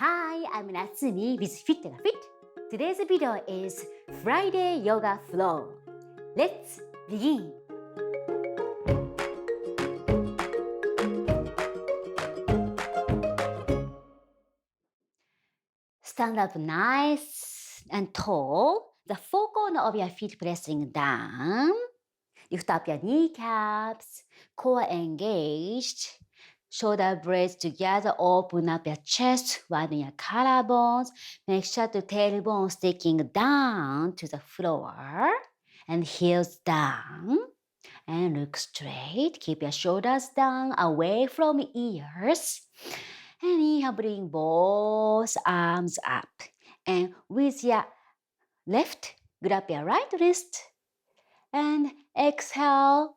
Hi, I'm Natsumi with fitYOGAfit. Today's video is Friday Yoga Flow. Let's begin. Stand up nice and tall. The four corners of your feet pressing down. Lift up your kneecaps, core engaged. Shoulder blades together, open up your chest, widen your collarbones. Make sure the tailbone sticking down to the floor and heels down. And look straight. Keep your shoulders down, away from ears. And inhale, bring both arms up. And with your left, grab your right wrist. And exhale,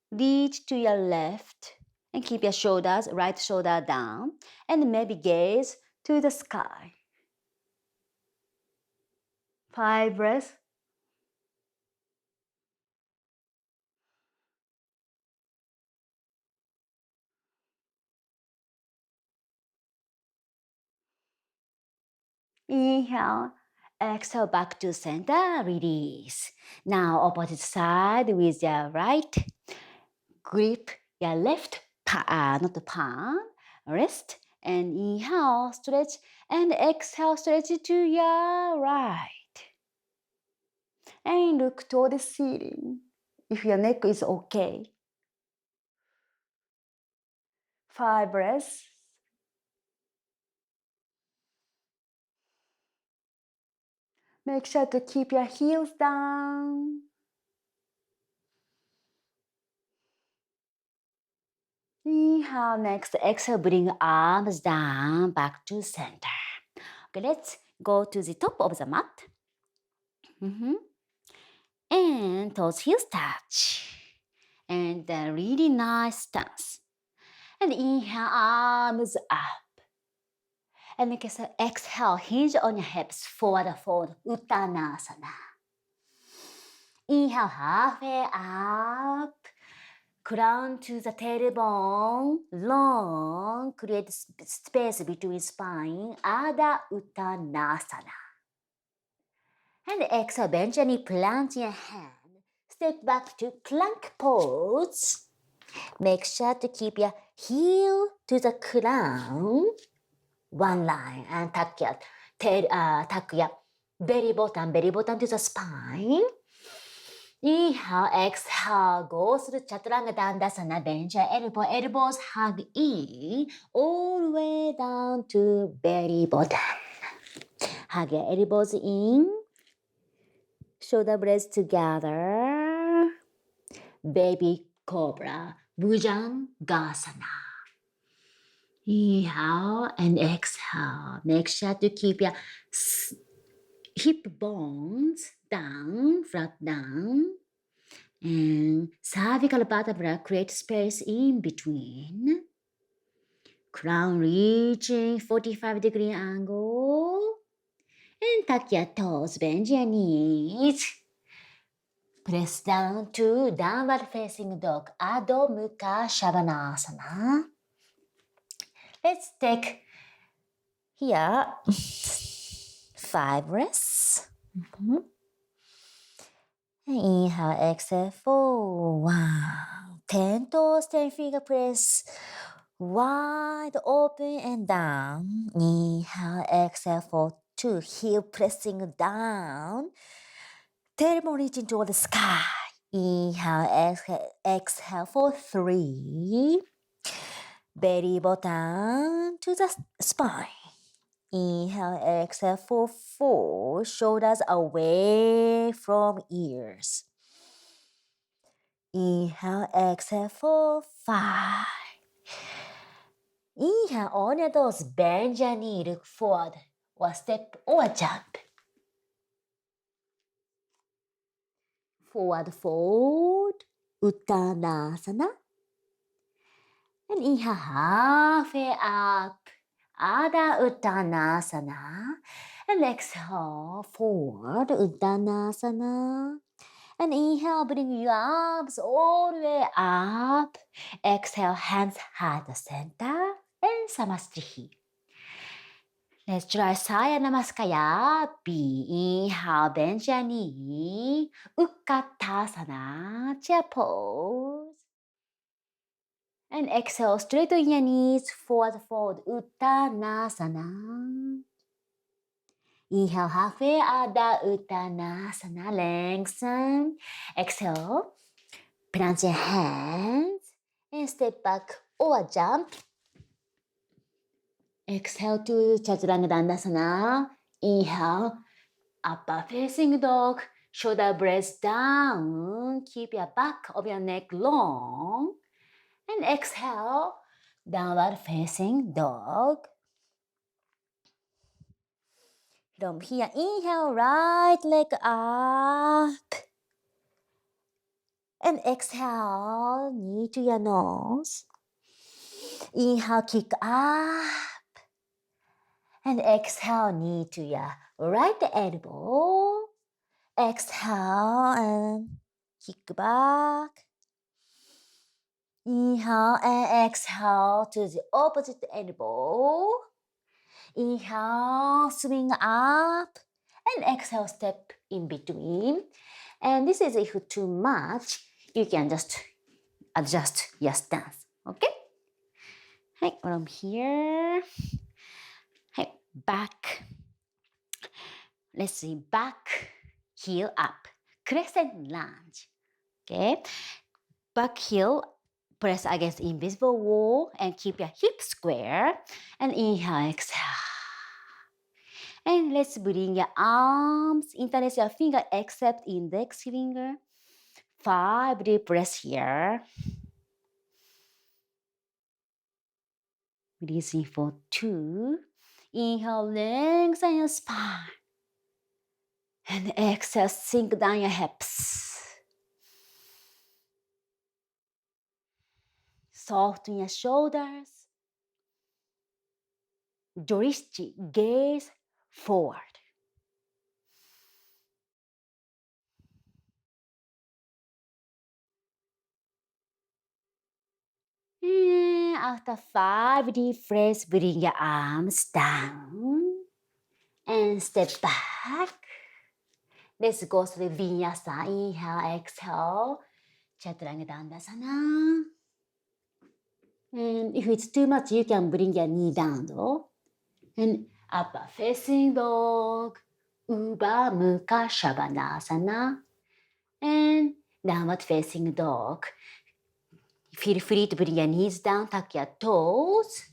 reach to your left. And keep your shoulders, right shoulder down. And maybe gaze to the sky. 5 breaths. Inhale, exhale back to center, release. Now opposite side with your right. Grip your left palm, not the palm, wrist. And inhale, stretch. And exhale, stretch to your right. And look toward the ceiling. If your neck is okay. 5 breaths. Make sure to keep your heels down. Inhale, next exhale, bring arms down, back to center. Okay, let's go to the top of the mat. And toes heels touch. And a really nice stance. And inhale, arms up. And exhale, hinge on your hips, forward fold, Uttanasana. Inhale, halfway up. Crown to the tailbone, long, create space between spine, Adha Uttanasana. And exhale, bend your knee, plant your hand. Step back to plank pose. Make sure to keep your heel to the crown, one line, and tuck your belly button to the spine. Inhale, exhale, go through Chaturanga Dandasana, bend your elbows hug in, all the way down to belly button. Hug your elbows in, shoulder blades together, baby cobra, Bhujangasana. Inhale and exhale. Make sure to keep your hip bones down, flat down. And cervical vertebra create space in between. Crown reaching 45-degree angle. And tuck your toes, bend your knees. Press down to downward facing dog, Adho Mukha Shavasana. Let's take here 5 breaths. Inhale, exhale, 4, 1. 10 toes, 10 finger press. Wide open and down. Inhale, exhale for 2. Heel pressing down. Tailbone reaching toward the sky. Inhale, exhale for 3. Belly button to the spine. Inhale, exhale for 4. Shoulders away from ears. Inhale, exhale for 5. Inhale, on your toes, bend your knee, look forward, or step or jump. Forward fold, Uttanasana. And inhale, halfway up, Adha Uttanasana. And exhale, forward, Uttanasana. And inhale, bring your arms all the way up. Exhale, hands heart center and Namaste. Let's try Saya Namaskaya. B. Inhale, bend your knee. Utkatasana, chair pose. And exhale, straighten your knees, forward fold, Uttanasana. Inhale, halfway, Adha Uttanasana, lengthen. Exhale, plant your hands and step back or jump. Exhale to Chaturanga Dandasana. Inhale, upper facing dog, shoulder blades down. Keep your back of your neck long. And exhale, downward facing dog. From here, inhale, right leg up. And exhale, knee to your nose. Inhale, kick up. And exhale, knee to your right elbow. Exhale and kick back. Inhale and exhale to the opposite elbow. Inhale, swing up. And exhale, step in between. And this is if too much, you can just adjust your stance. Okay? Hi, from here. Hi, back. Let's see, back, heel up. Crescent lunge. Okay? Back heel, press against invisible wall and keep your hips square. And inhale, exhale. And let's bring your arms, interlace your finger except index finger. 5 deep breaths here. Releasing for 2. Inhale, lengthen your spine. And exhale, sink down your hips. Soften your shoulders. Dorishi, gaze forward. And after 5 deep breaths, bring your arms down and step back. Let's go through Vinyasa. Inhale, exhale. Chaturanga Dandasana. And if it's too much, you can bring your knee down though. And upper facing dog. Uba Mukha Shavasana. And downward facing dog. Feel free to bring your knees down, tuck your toes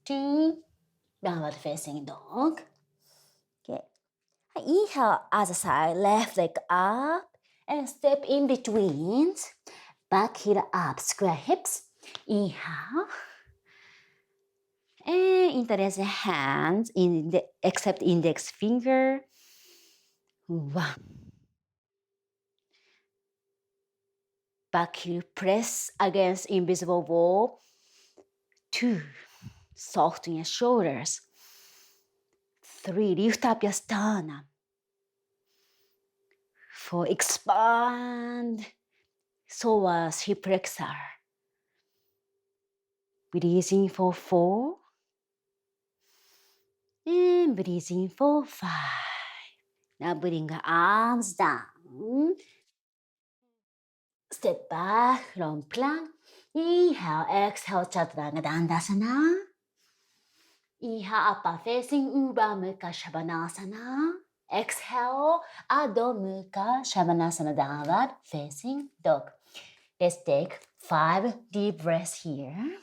to downward facing dog. Okay. Inhale, other side, left leg up and step in between. Back heel up, square hips. Inhale. And interlace the hands in the except index finger. 1. Back heel press against invisible wall. 2. Soften your shoulders. 3. Lift up your sternum. 4. Expand psoas hip flexor. Breathing for 4. And breathing for 5. Now bring your arms down. Step back, long plank. Inhale, exhale, Chaturanga Dandasana. Inhale, upper facing Uba Mukha Shavasana. Exhale, Adho Mukha Shavasana, downward facing dog. Let's take 5 deep breaths here.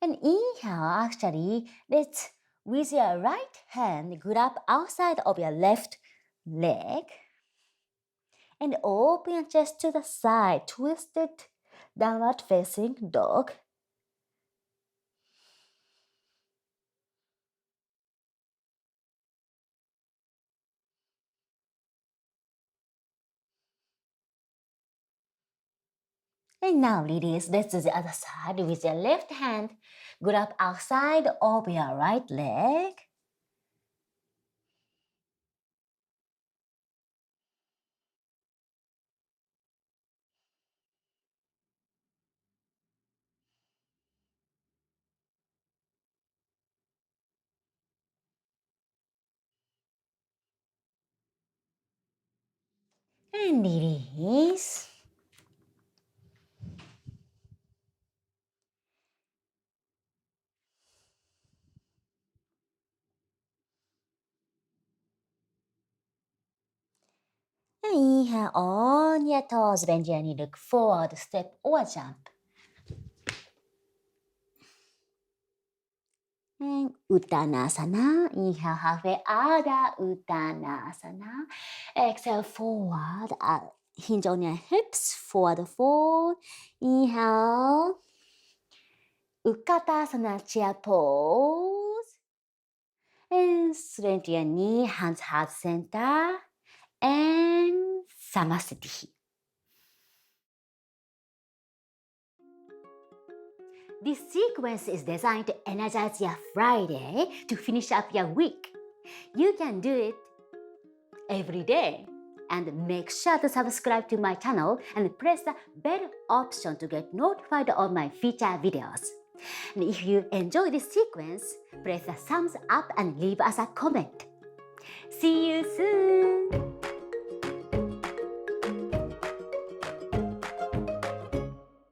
And inhale, actually, let's, with your right hand, grab outside of your left leg. And open your chest to the side, twisted downward facing dog. And now release. Let's do the other side with your left hand. Grab outside of your right leg. And release. And inhale on your toes, bend your knee, look forward, step or jump. And Uttanasana, inhale halfway out, Uttanasana. Exhale forward, hinge on your hips, forward fold. Inhale, Utkatasana, chair pose. And straighten your knee, hands heart center. And Samasthiti. This sequence is designed to energize your Friday to finish up your week. You can do it every day. And make sure to subscribe to my channel and press the bell option to get notified of my future videos. And if you enjoy this sequence, press the thumbs up and leave us a comment. See you